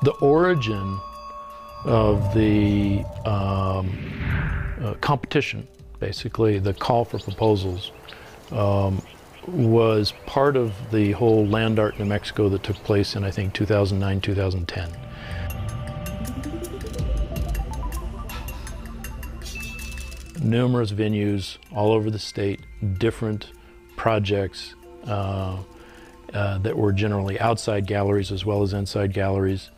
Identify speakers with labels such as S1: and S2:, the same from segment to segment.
S1: The origin of the competition, basically the call for proposals, was part of the whole Land Art New Mexico that took place in, I think, 2009, 2010. Numerous venues all over the state, different projects that were generally outside galleries as well as inside galleries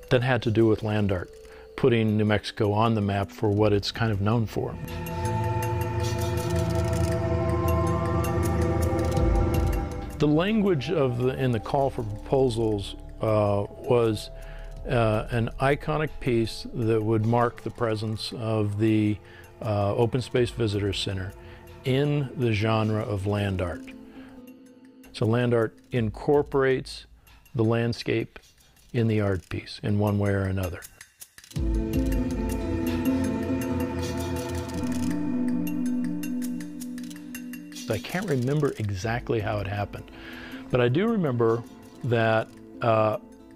S1: that had to do with land art, putting New Mexico on the map for what it's kind of known for. The language in the call for proposals was an iconic piece that would mark the presence of the Open Space Visitor Center in the genre of land art. So land art incorporates the landscape in the art piece in one way or another. I can't remember exactly how it happened, but I do remember that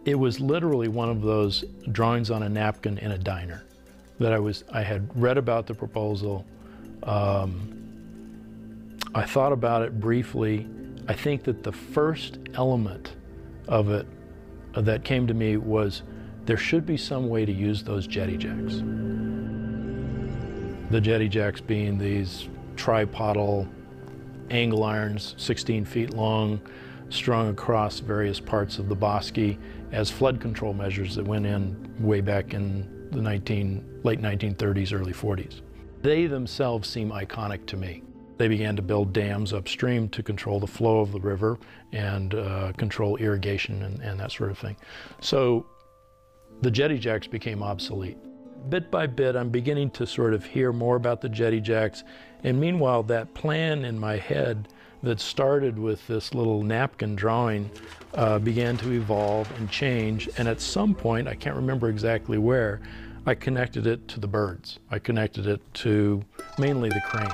S1: it was literally one of those drawings on a napkin in a diner that I had read about the proposal. I thought about it briefly. I think that the first element of it that came to me was there should be some way to use those jetty jacks. The jetty jacks being these tripodal angle irons, 16 feet long, strung across various parts of the bosque as flood control measures that went in way back in the late 1930s, early 40s. They themselves seem iconic to me. They began to build dams upstream to control the flow of the river and control irrigation and that sort of thing. So the jetty jacks became obsolete. Bit by bit, I'm beginning to sort of hear more about the jetty jacks. And meanwhile, that plan in my head that started with this little napkin drawing began to evolve and change. And at some point, I can't remember exactly where, I connected it to the birds. I connected it to mainly the cranes.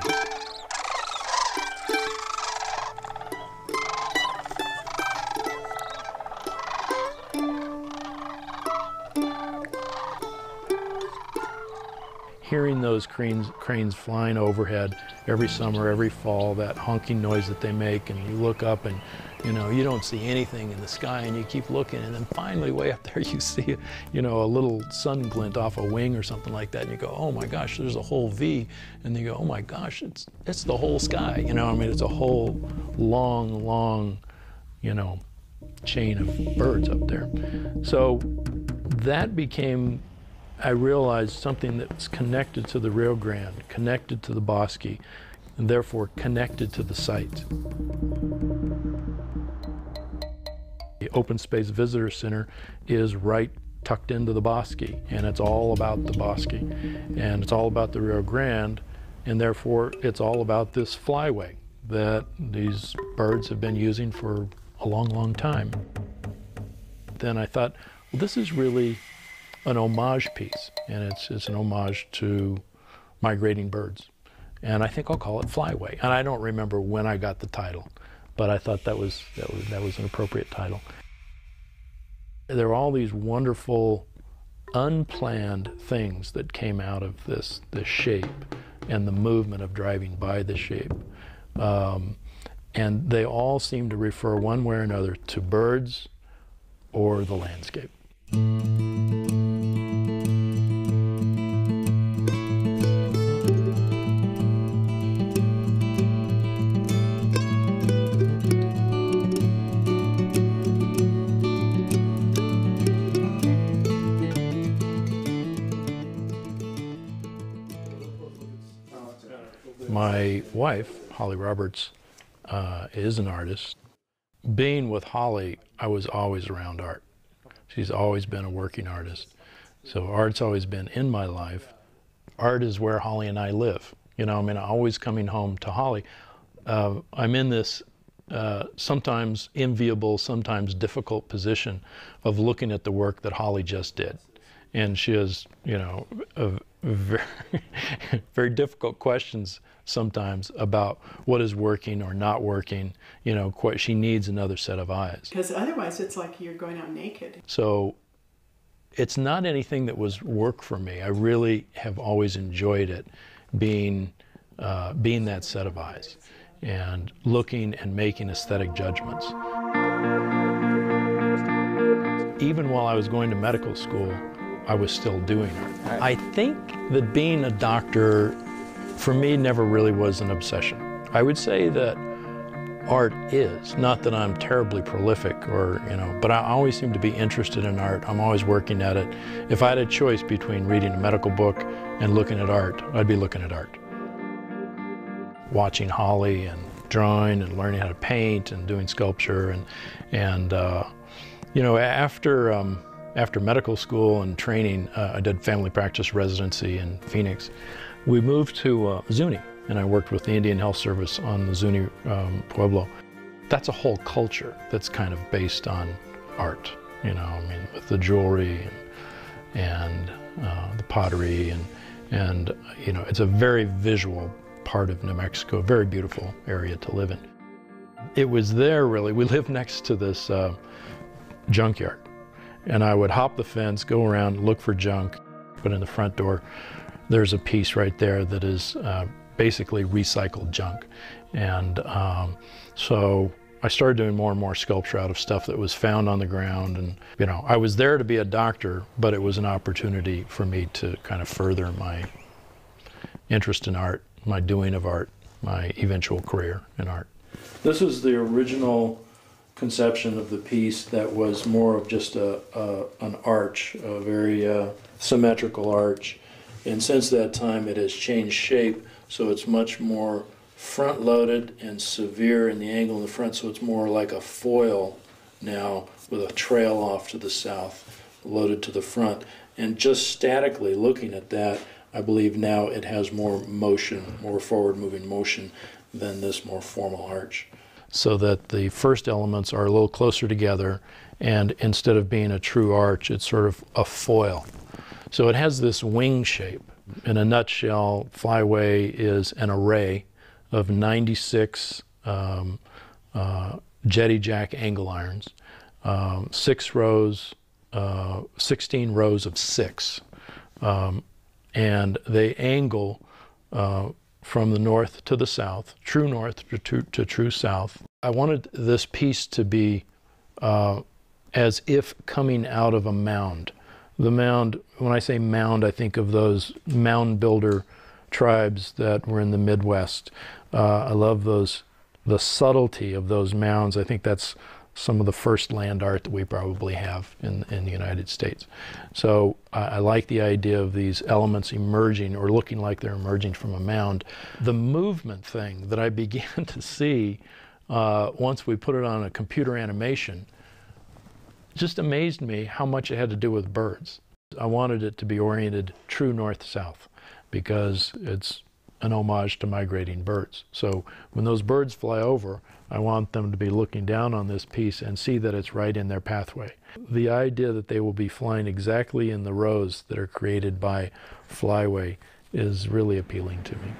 S1: Hearing those cranes flying overhead every summer, every fall, that honking noise that they make, and you look up and you don't see anything in the sky, and you keep looking, and then finally way up there you see a little sun glint off a wing or something like that, and you go, oh my gosh, there's a whole V, and you go, oh my gosh, it's the whole sky, I mean, it's a whole long chain of birds up there. So that became, I realized, something that's connected to the Rio Grande, connected to the bosque, and therefore connected to the site. The Open Space Visitor Center is right tucked into the bosque, and it's all about the bosque, and it's all about the Rio Grande, and therefore it's all about this flyway that these birds have been using for a long time. Then I thought, well, this is really an homage piece, and it's an homage to migrating birds. And I think I'll call it Flyway. And I don't remember when I got the title, but I thought that was an appropriate title. There are all these wonderful, unplanned things that came out of this shape and the movement of driving by the shape. And they all seem to refer one way or another to birds or the landscape. My wife, Holly Roberts, is an artist. Being with Holly, I was always around art. She's always been a working artist. So art's always been in my life. Art is where Holly and I live. You know, I mean, always coming home to Holly. I'm in this sometimes enviable, sometimes difficult position of looking at the work that Holly just did. And she has, you know, very, very difficult questions sometimes about what is working or not working. You know, she needs another set of eyes.
S2: Because otherwise it's like you're going out naked.
S1: So it's not anything that was work for me. I really have always enjoyed it, being that set of eyes and looking and making aesthetic judgments. Even while I was going to medical school, I was still doing it. I think that being a doctor, for me, never really was an obsession. I would say that art is, not that I'm terribly prolific or, you know, but I always seem to be interested in art. I'm always working at it. If I had a choice between reading a medical book and looking at art, I'd be looking at art. Watching Holly and drawing and learning how to paint and doing sculpture and you know, after medical school and training, I did family practice residency in Phoenix. We moved to Zuni, and I worked with the Indian Health Service on the Zuni Pueblo. That's a whole culture that's kind of based on art, you know, I mean, with the jewelry and the pottery and you know, it's a very visual part of New Mexico, a very beautiful area to live in. It was there, really. We lived next to this junkyard. And I would hop the fence, go around, look for junk, but in the front door, there's a piece right there that is basically recycled junk. And so I started doing more and more sculpture out of stuff that was found on the ground. And, you know, I was there to be a doctor, but it was an opportunity for me to kind of further my interest in art, my doing of art, my eventual career in art. This is the original conception of the piece that was more of just an arch, a very symmetrical arch. And since that time it has changed shape, so it's much more front-loaded and severe in the angle in the front, so it's more like a foil now with a trail off to the south, loaded to the front. And just statically looking at that, I believe now it has more motion, more forward-moving motion than this more formal arch. So that the first elements are a little closer together, and instead of being a true arch, it's sort of a foil. So it has this wing shape. In a nutshell, Flyway is an array of 96 jetty jack angle irons, 6 rows, 16 rows of 6. And they angle from the north to the south, true north to true south. I wanted this piece to be as if coming out of a mound. The mound, when I say mound, I think of those mound builder tribes that were in the Midwest. I love the subtlety of those mounds. I think that's some of the first land art that we probably have in the United States. So I like the idea of these elements emerging or looking like they're emerging from a mound. The movement thing that I began to see once we put it on a computer animation just amazed me how much it had to do with birds. I wanted it to be oriented true north-south because it's an homage to migrating birds. So when those birds fly over, I want them to be looking down on this piece and see that it's right in their pathway. The idea that they will be flying exactly in the rows that are created by Flyway is really appealing to me.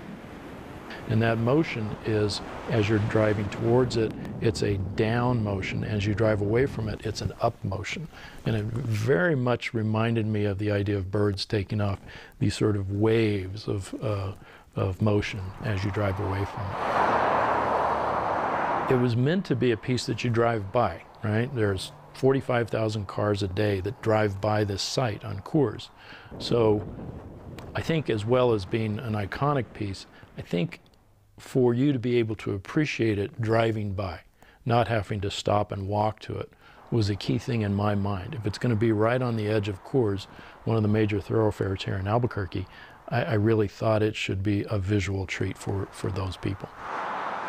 S1: And that motion is, as you're driving towards it, it's a down motion. As you drive away from it, it's an up motion. And it very much reminded me of the idea of birds taking off, these sort of waves of motion as you drive away from it. It was meant to be a piece that you drive by, right? There's 45,000 cars a day that drive by this site on Coors. So I think, as well as being an iconic piece, I think for you to be able to appreciate it driving by, not having to stop and walk to it, was a key thing in my mind. If it's going to be right on the edge of Coors, one of the major thoroughfares here in Albuquerque, I really thought it should be a visual treat for those people.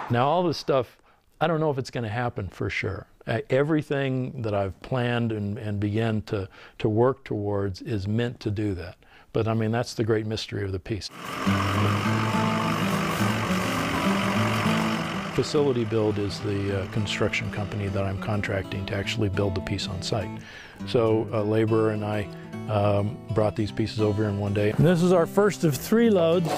S1: Now, all this stuff, I don't know if it's going to happen for sure. Everything that I've planned and began to work towards is meant to do that. But I mean, that's the great mystery of the piece. Facility Build is the construction company that I'm contracting to actually build the piece on site. So a laborer and I brought these pieces over in one day.
S3: And this is our first of 3 loads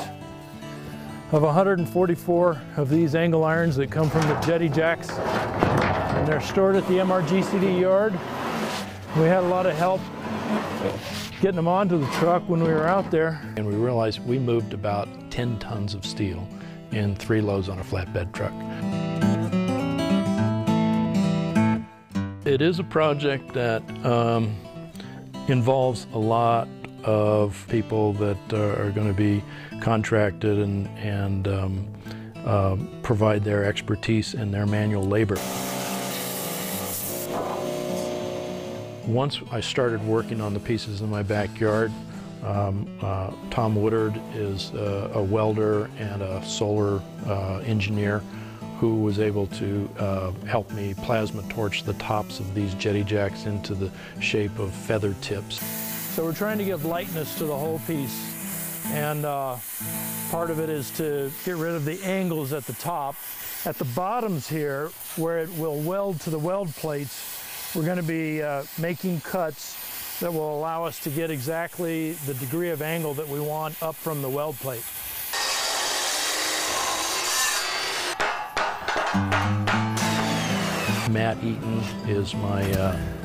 S3: of 144 of these angle irons that come from the jetty jacks. And they're stored at the MRGCD yard. We had a lot of help getting them onto the truck when we were out there.
S1: And we realized we moved about 10 tons of steel in 3 loads on a flatbed truck. It is a project that involves a lot of people that are going to be contracted and provide their expertise and their manual labor. Once I started working on the pieces in my backyard, Tom Woodard is a welder and a solar engineer who was able to help me plasma torch the tops of these jetty jacks into the shape of feather tips.
S3: So we're trying to give lightness to the whole piece, and part of it is to get rid of the angles at the top. At the bottoms here, where it will weld to the weld plates, we're going to be making cuts that will allow us to get exactly the degree of angle that we want up from the weld plate.
S1: Matt Eaton is my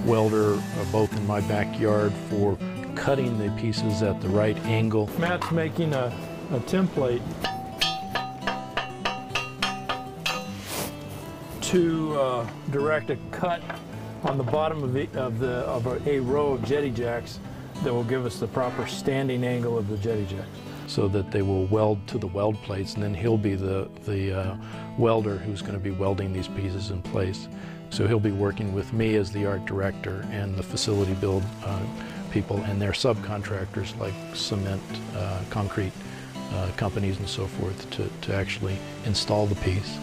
S1: welder, both in my backyard for cutting the pieces at the right angle.
S3: Matt's making a template to direct a cut on the bottom of a row of jetty jacks that will give us the proper standing angle of the jetty jacks.
S1: So that they will weld to the weld plates, and then he'll be the welder who's going to be welding these pieces in place. So he'll be working with me as the art director and the facility build people and their subcontractors like cement, concrete companies and so forth to actually install the piece.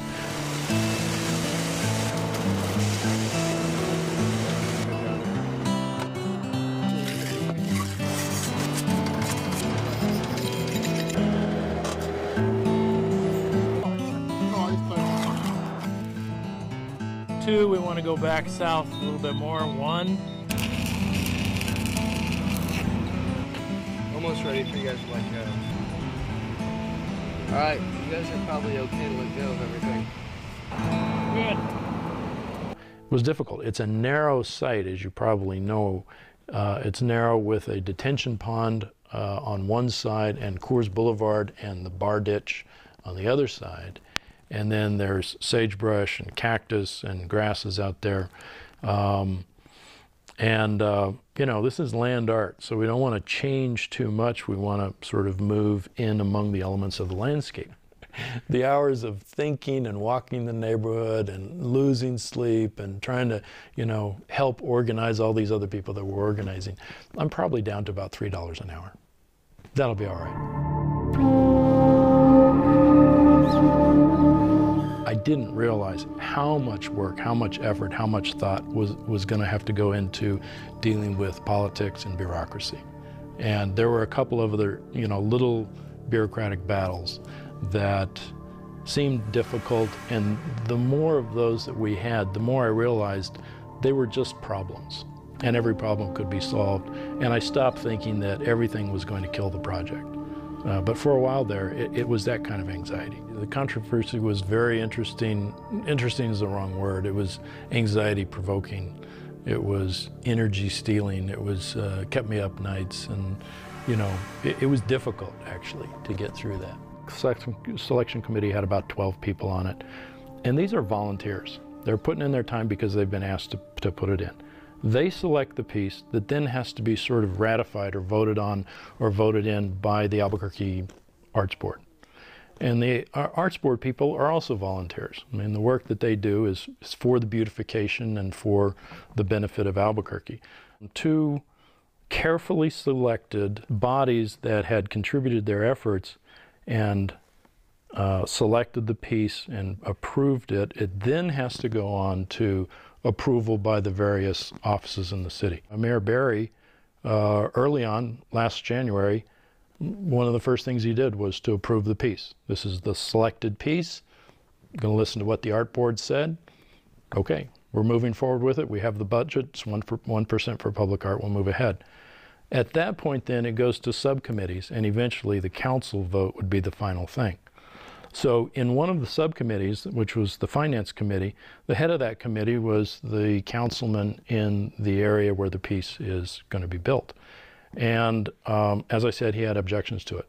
S3: Two, we want to go back south a little bit more. 1.
S4: Almost ready for you guys to let go. Alright, you guys are probably okay to let go of everything.
S3: Good.
S1: It was difficult. It's a narrow site, as you probably know. It's narrow with a detention pond on one side and Coors Boulevard and the bar ditch on the other side. And then there's sagebrush and cactus and grasses out there. You know, this is land art, so we don't want to change too much. We want to sort of move in among the elements of the landscape. The hours of thinking and walking the neighborhood and losing sleep and trying to, you know, help organize all these other people that we're organizing, I'm probably down to about $3 an hour. That'll be all right. I didn't realize how much work, how much effort, how much thought was going to have to go into dealing with politics and bureaucracy. And there were a couple of other, you know, little bureaucratic battles that seemed difficult, and the more of those that we had, the more I realized they were just problems, and every problem could be solved. And I stopped thinking that everything was going to kill the project. But for a while there, it was that kind of anxiety. The controversy was very interesting. Interesting is the wrong word. It was anxiety provoking. It was energy stealing. It was kept me up nights, and you know, it was difficult actually to get through that. Selection committee had about 12 people on it, and these are volunteers. They're putting in their time because they've been asked to put it in. They select the piece that then has to be sort of ratified or voted on or voted in by the Albuquerque Arts Board. And the Arts Board people are also volunteers. I mean, the work that they do is for the beautification and for the benefit of Albuquerque. 2 carefully selected bodies that had contributed their efforts and selected the piece and approved it. It then has to go on to approval by the various offices in the city. Mayor Barry, early on, last January, one of the first things he did was to approve the piece. This is the selected piece. going to listen to what the art board said. Okay, we're moving forward with it. We have the budget. It's 1% for public art. We'll move ahead. At that point, then, it goes to subcommittees, and eventually the council vote would be the final thing. So in one of the subcommittees, which was the finance committee, the head of that committee was the councilman in the area where the piece is going to be built. And as I said, he had objections to it.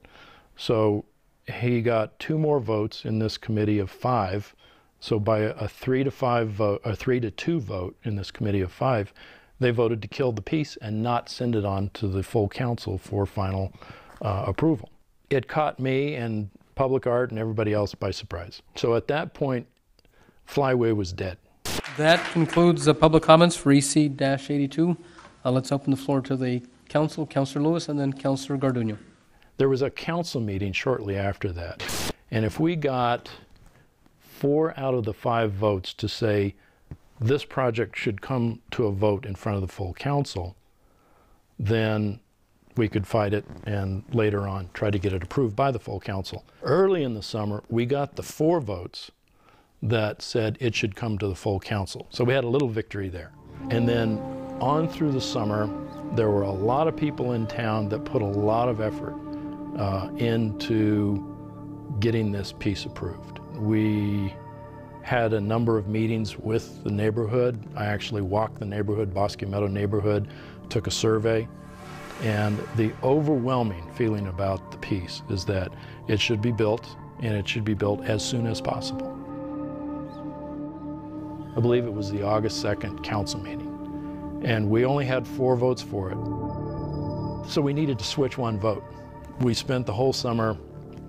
S1: So he got 2 more votes in this committee of 5. So by a 3-2 vote in this committee of 5, they voted to kill the piece and not send it on to the full council for final approval. It caught me and public art and everybody else by surprise. So at that point, Flyway was dead.
S5: That concludes the public comments for EC-82. Let's open the floor to the council, Councilor Lewis, and then Councilor Garduño.
S1: There was a council meeting shortly after that. And if we got 4 out of the 5 votes to say this project should come to a vote in front of the full council, then we could fight it and later on try to get it approved by the full council. Early in the summer, we got the 4 votes that said it should come to the full council. So we had a little victory there. And then on through the summer, there were a lot of people in town that put a lot of effort into getting this piece approved. We had a number of meetings with the neighborhood. I actually walked the neighborhood, Bosque Meadow neighborhood, took a survey. And the overwhelming feeling about the piece is that it should be built, and it should be built as soon as possible. I believe it was the August 2nd council meeting, and we only had 4 votes for it. So we needed to switch 1 vote. We spent the whole summer,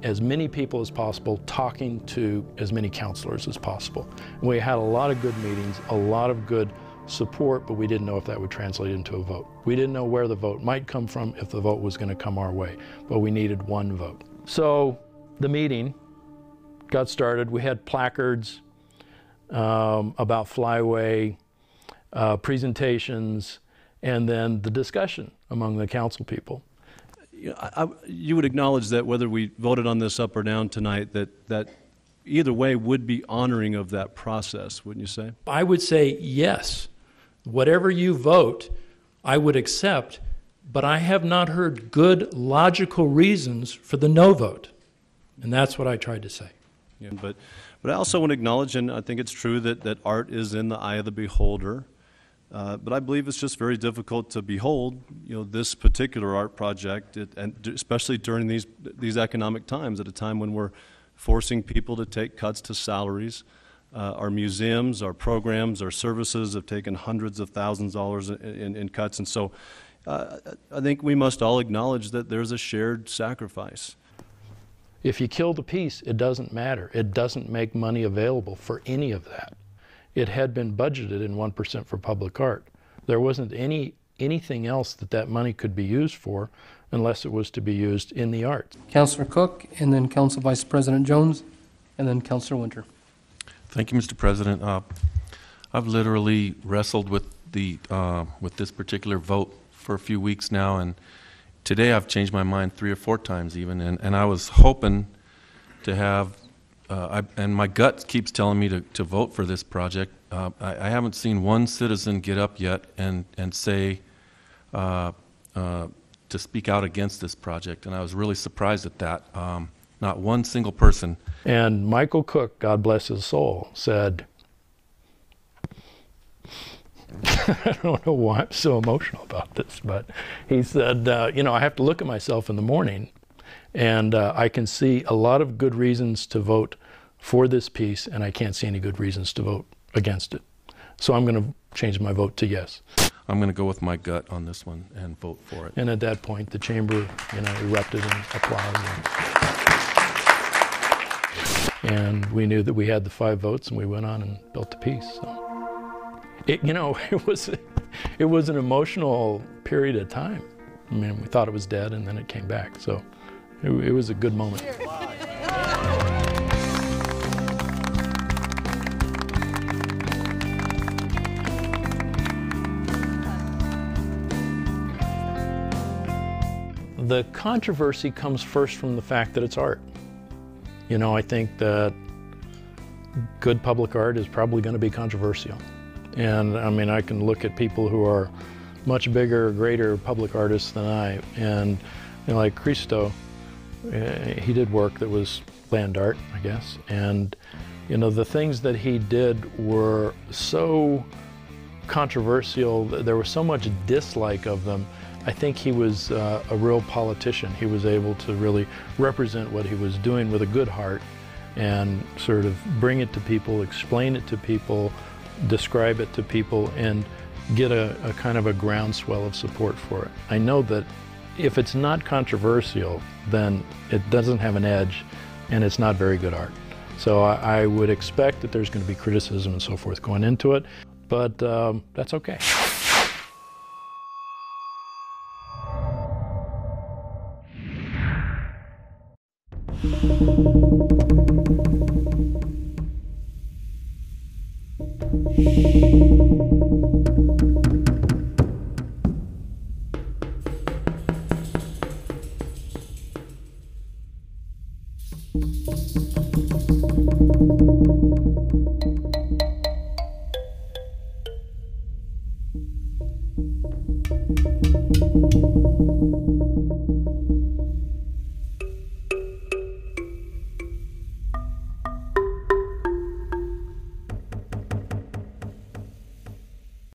S1: as many people as possible, talking to as many councilors as possible. And we had a lot of good meetings, a lot of good support, but we didn't know if that would translate into a vote. We didn't know where the vote might come from, if the vote was going to come our way, but we needed 1 vote. So the meeting got started. We had placards about Flyway, presentations, and then the discussion among the council people.
S6: You would acknowledge that whether we voted on this up or down tonight, that either way would be honoring of that process, wouldn't you say?
S3: I would say yes. Whatever you vote, I would accept, but I have not heard good, logical reasons for the no vote. And that's what I tried to say.
S6: Yeah, but I also want to acknowledge, and I think it's true, that art is in the eye of the beholder. But I believe it's just very difficult to behold, this particular art project, and especially during these economic times, at a time when we're forcing people to take cuts to salaries. Our museums, our programs, our services have taken hundreds of thousands of dollars in cuts. And so I think we must all acknowledge that there's a shared sacrifice.
S1: If you kill the piece, it doesn't matter. It doesn't make money available for any of that. It had been budgeted in 1% for public art. There wasn't anything else that money could be used for unless it was to be used in the arts.
S5: Councilor Cook, and then Council Vice President Jones, and then Councilor Winter.
S7: Thank you, Mr. President. I've literally wrestled with this particular vote for a few weeks now, and today I've changed my mind 3 or 4 times even, and I was hoping to have, and my gut keeps telling me to vote for this project. I haven't seen one citizen get up yet and say, to speak out against this project, and I was really surprised at that. Not one single person.
S1: And Michael Cook, God bless his soul, said, I don't know why I'm so emotional about this, but he said, I have to look at myself in the morning, and I can see a lot of good reasons to vote for this piece, and I can't see any good reasons to vote against it. So I'm going to change my vote to yes.
S7: I'm going to go with my gut on this one and vote for it.
S1: And at that point, the chamber, erupted in applause. And we knew that we had the 5 votes, and we went on and built the piece. So, it was an emotional period of time. I mean, we thought it was dead, and then it came back. So, it was a good moment. The controversy comes first from the fact that it's art. I think that good public art is probably going to be controversial. And I mean, I can look at people who are much bigger, greater public artists than I, and like Christo, he did work that was land art, I guess, and the things that he did were so controversial, there was so much dislike of them. I think he was a real politician. He was able to really represent what he was doing with a good heart and sort of bring it to people, explain it to people, describe it to people, and get a kind of a groundswell of support for it. I know that if it's not controversial, then it doesn't have an edge and it's not very good art. So I would expect that there's going to be criticism and so forth going into it, but that's okay.